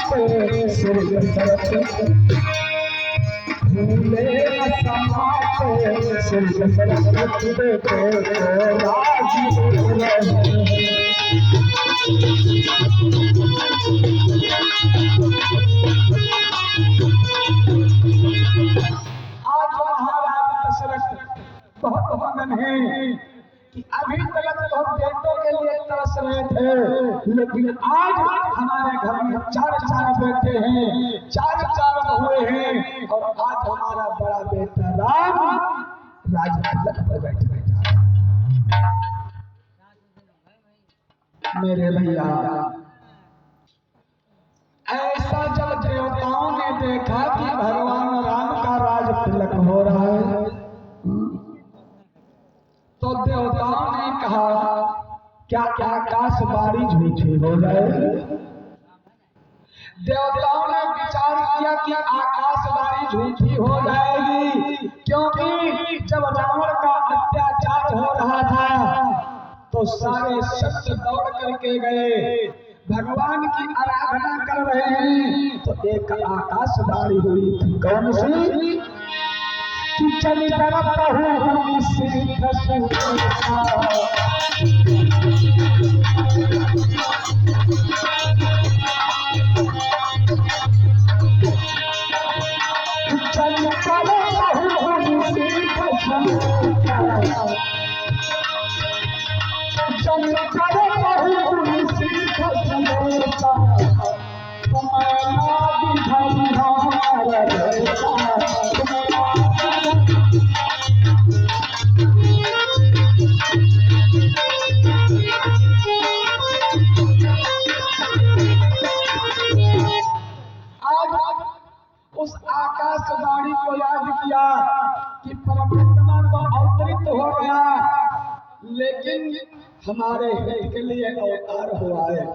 समाते सिर सरस्वती भूले न समाते सिर सरस्वती देखो राजी रहे। आज महाराज दशरथ बहुत मगन है कि अभी तक तो हम बेटों के लिए तरस रहे थे, लेकिन आज हमारे घर में चार बेटे हैं, चार बहुएं हैं, और आज हमारा बड़ा बेटा राम राजपाट पर बैठने जा रहा है। मेरे भैया, ऐसा जब देवताओं ने देखा कि भगवान राम का राज तिलक हो रहा है, तो देवताओं ने कहा क्या आकाशवाणी झूठी हो जाए। देवताओं ने विचार किया कि आकाशवाणी झूठी हो जाएगी, क्योंकि जब रावण का अत्याचार हो रहा था तो सारे सत्य दौड़ करके गए, भगवान की आराधना कर रहे हैं, तो एक आकाशवाणी हुई थी। कौन सी? चल प्रभु सिद्ध उस आकाशवाणी को याद किया कि परमात्मा तो अवतरित हो गया, लेकिन हमारे हित के लिए अवतार हुआ है।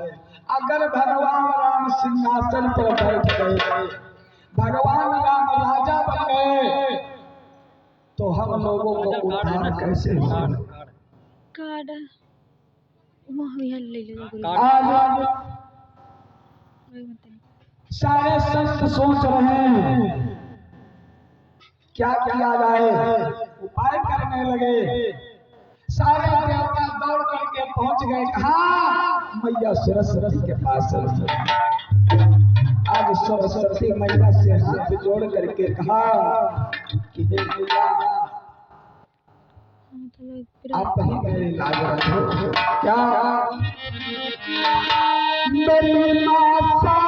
अगर भगवान राम सिंहासन पर बैठ गए, भगवान राम राजा बन गए, तो हम लोगों को उद्धार कैसे होगा? आज सारे संत सोच रहे हैं क्या किया जाए, उपाय करने लगे। सारे देवता दौड़ करके पहुंच गए कहाँ? मैया सरस्वती के पास। आज सरस्वती मैया से हाथ जोड़ करके कहा कि मैया आप ही मेरी लाज रखो। क्या मेरी माता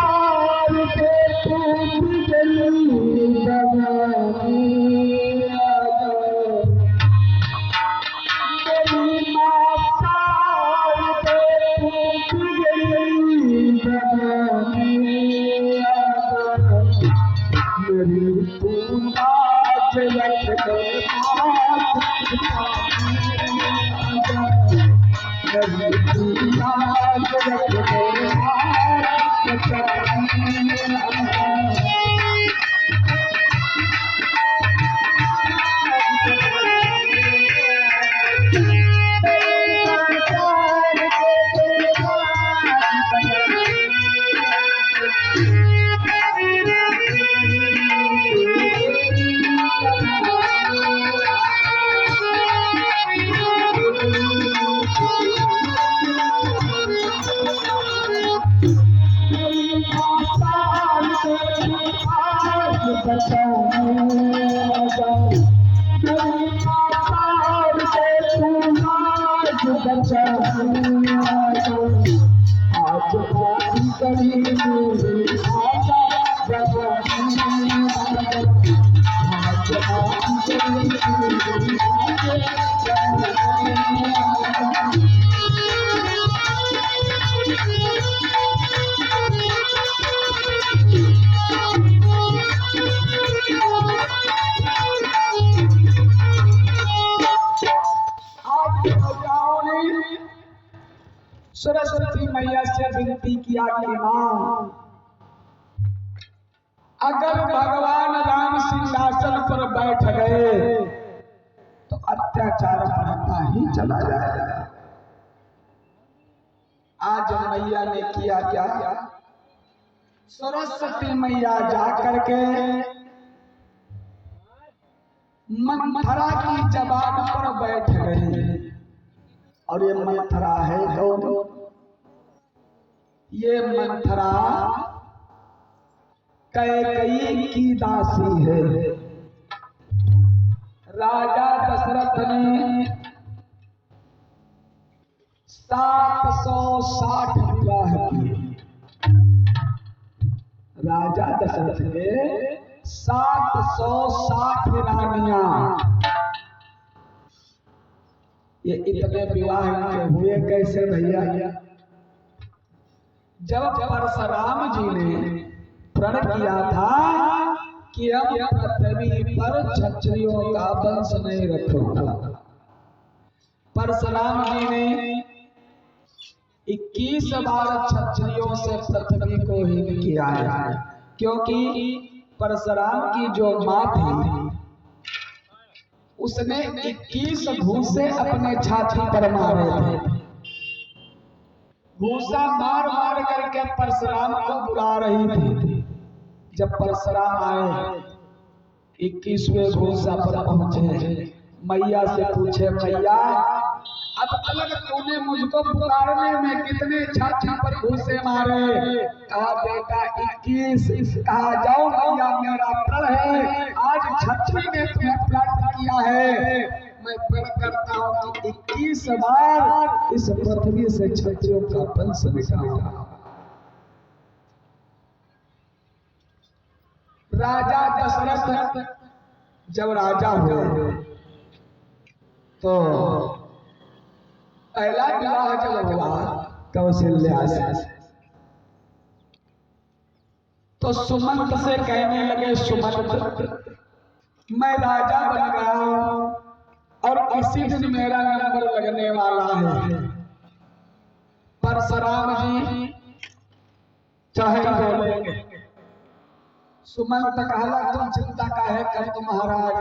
सरस्वती मैया से विनती किया कि मां, अगर भगवान राम सिंहासन पर बैठ गए तो अत्याचार बढ़ता ही चला जाएगा। आज मैया ने किया क्या? सरस्वती मैया जा करके मंथरा की जबान पर बैठ गई। और ये मंथरा है कौन? ये मंथरा कैकेयी की दासी है। राजा दशरथ ने 760 विवाह किए। राजा दशरथ ने 760 रानियां। ये इतने विवाह के हुए कैसे भैया? जब परशुराम जी ने प्रण किया था कि अब पृथ्वी पर क्षत्रियों का वंश नहीं रखूंगा, परशुराम जी ने 21 बार क्षत्रियों से पृथ्वी को हीन किया है। क्योंकि परशुराम की जो माँ थी उसने 21 भूसे अपने छाती पर मारे थे। भूसा मार मार करके परशुराम को बुला रही थी। जब परशुराम आए 21वें भूसा पर पहुंचे, मैया से पूछे, मैया अब तक तूने मुझको पुकारने में कितने छाती पर भूसे मारे? कहा बेटा 21। कहा जाओ मैया मेरा प्रण है, आज क्षत्रिय ने तुम्हें प्राप्त किया है। मैं प्रण करता हूँ कि 21 बार इस पृथ्वी से क्षत्रियों का वंश मिटाऊंगा। राजा दशरथ जब राजा हुए तो पहला विवाह जब हुआ कौशल्या से, तो सुमंत से कहने लगे, सुमंत मैं राजा बन गया हूं और इसी दिन मेरा नंबर लगने वाला है। परशुराम जी चाहे बोलेंगे। सुमंत कहला, तुम चिंता काहे करते महाराज?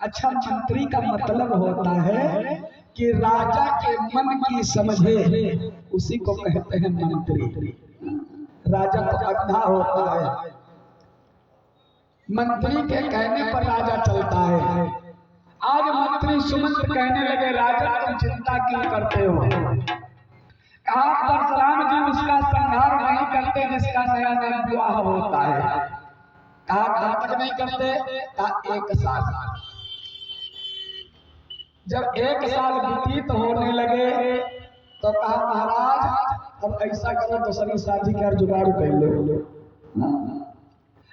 अच्छा, मंत्री का मतलब होता है कि राजा के मन की समझे, उसी को कहते हैं मंत्री। राजा तो अंधा होता है, मंत्री के कहने पर राजा चलता है। आज मंत्री सुमंत कहने लगे, राजा तुम चिंता क्यों करते हो? कहा परशुराम जी उसका संहार नहीं करते जिसका नया नया विवाह होता है। कहा कब तक नहीं करते? कहा 1 साल। जब 1 साल व्यतीत होने लगे तो कहा महाराज अब ऐसा करो दूसरी शादी का जुगाड़ कर लो।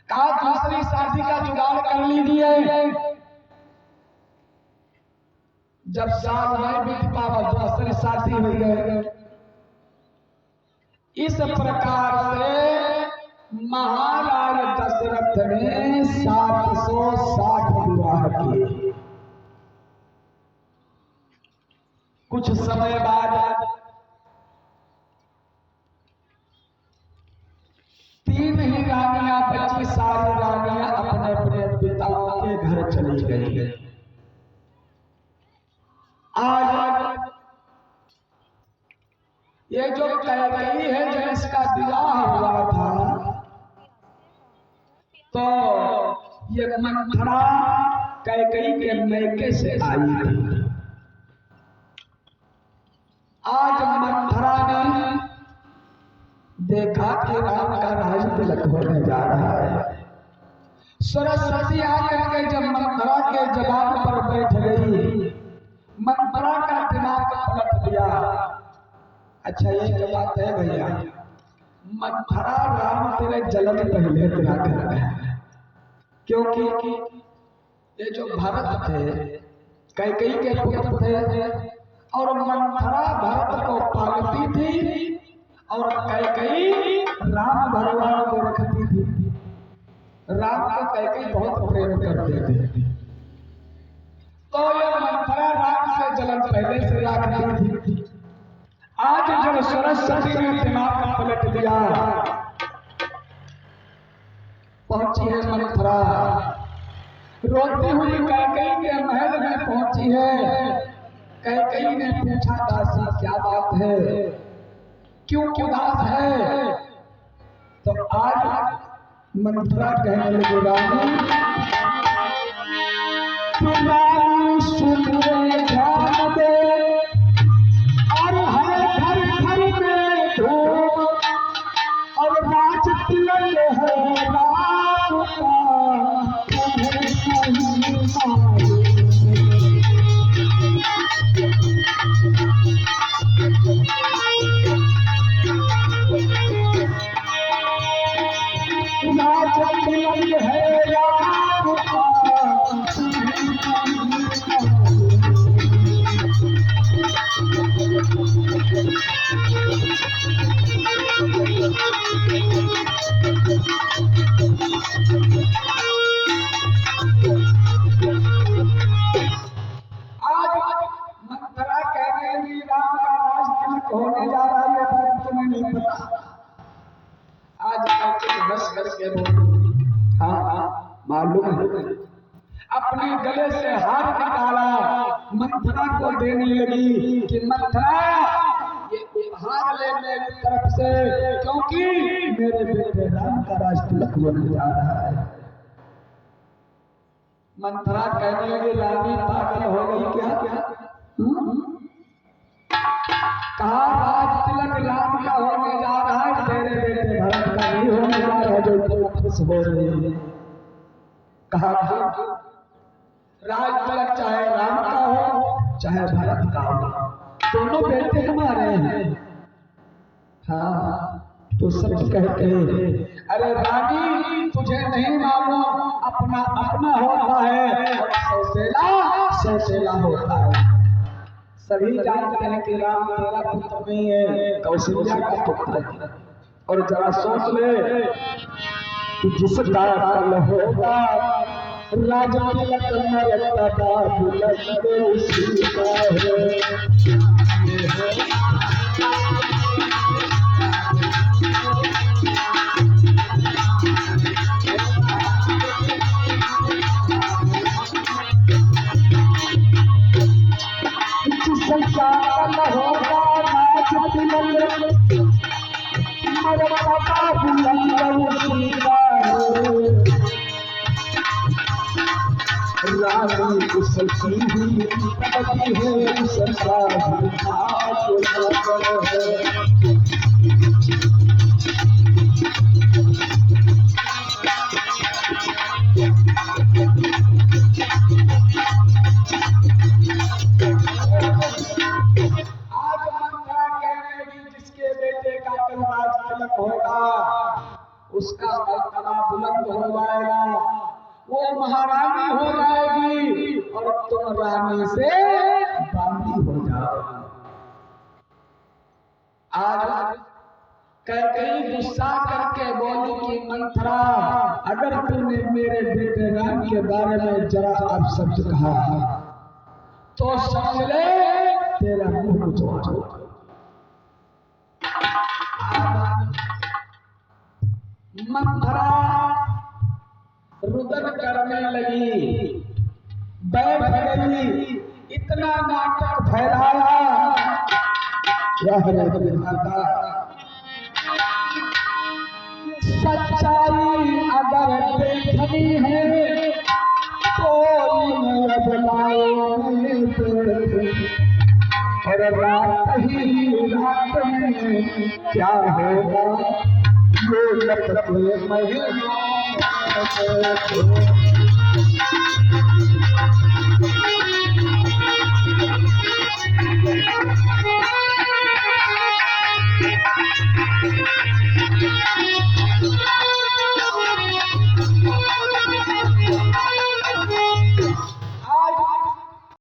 कहा दूसरी शादी का जुगाड़ कर लीजिए। जब साल नहीं बीत पावा दूसरी शादी हुई है। इस प्रकार से महाराज दशरथ ने 760 विवाह किए। कुछ समय बाद 3 ही रानियां बची, सारी रानियां अपने अपने पिताओं के घर चली गई। आज ये जो कैकेयी है जो इसका विवाह हुआ था, तो ये मंथरा कैकेयी के मैके से आई थी। आज मंथरा ने देखा कि राम का राज तिलक होने जा रहा है। सरस्वती आकर के जब मंथरा के जवाब पर बैठ गई, मंथरा का दिमाग पलट दिया। अच्छा ये बात है भैया, मंथरा राम तेरे जन्म पहले तेरा कर है, क्योंकि ये जो भरत थे कैकेयी के पुत्र थे और मंथरा भरत को पालती थी और कैकेयी राम भगवान को रखती थी। राम को कैकेयी बहुत प्रेम करते थे, तो ये मंथरा राम से जन्म पहले से रखती थी। आज जब सरस्वती ने दिमाग पलट दिया, पहुंची है मंथरा, रोती हुई कैकेयी के महल में पहुंची है। कैकेयी ने पूछा, दासी क्या बात है, क्यों उदास है? तो आज मंत्रा कहने लगे रानी सुन रे ध्यान दे और हर घर घर में धूम और नाच तिलक है राम का होने जा रहा है बात तुम्हें नहीं पता। आज बस करके हाँ मालूम है। अपने गले से हार निकाला मंथरा को देने लगी कि मंथरा ये हार ले मेरी तरफ से, क्योंकि मेरे बेटे राम का राज तिलक होने जा रहा है। मंथरा कहने लगी रानी पागल हो गई क्या क्या? कहा राज तिलक राम का होने जा रहा है, तेरे बेटे भरत का नहीं होने जा रहा है जो इतना खुश हो रही है। कहा राज तिलक चाहे राम का हो चाहे भरत का हो, दोनों बेटे हमारे हैं। हाँ तो सब कहते हैं अरे रानी तुझे नहीं मालूम, अपना अपना होता है और सौसेला सौसेला होता है। सभी जानते हैं कि राम तेरा पुत्र नहीं है, कौशल्या का पुत्र है। और जरा सोच ले कि जिसका कल होगा राज तिलक मर्यादा बुलंद उसी का है। रानी कुशल हुई पति है सरकार उसका मर्तबा बुलंद हो जाएगा, वो महारानी हो जाएगी और तुम रानी से बांदी हो जाओगी। आज कैकेयी गुस्सा करके बोली कि मंथरा अगर तूने मेरे बेटे राम के बारे में जरा अब शब्द कहा तो समझ ले तेरा मुंह तोड़। मंथरा रुदन करने लगी, बैठ गई, इतना नाटक फैलाया। सच्चाई अगर देखनी है तो और रात ही रात में क्या होगा ये लपटे महीनों में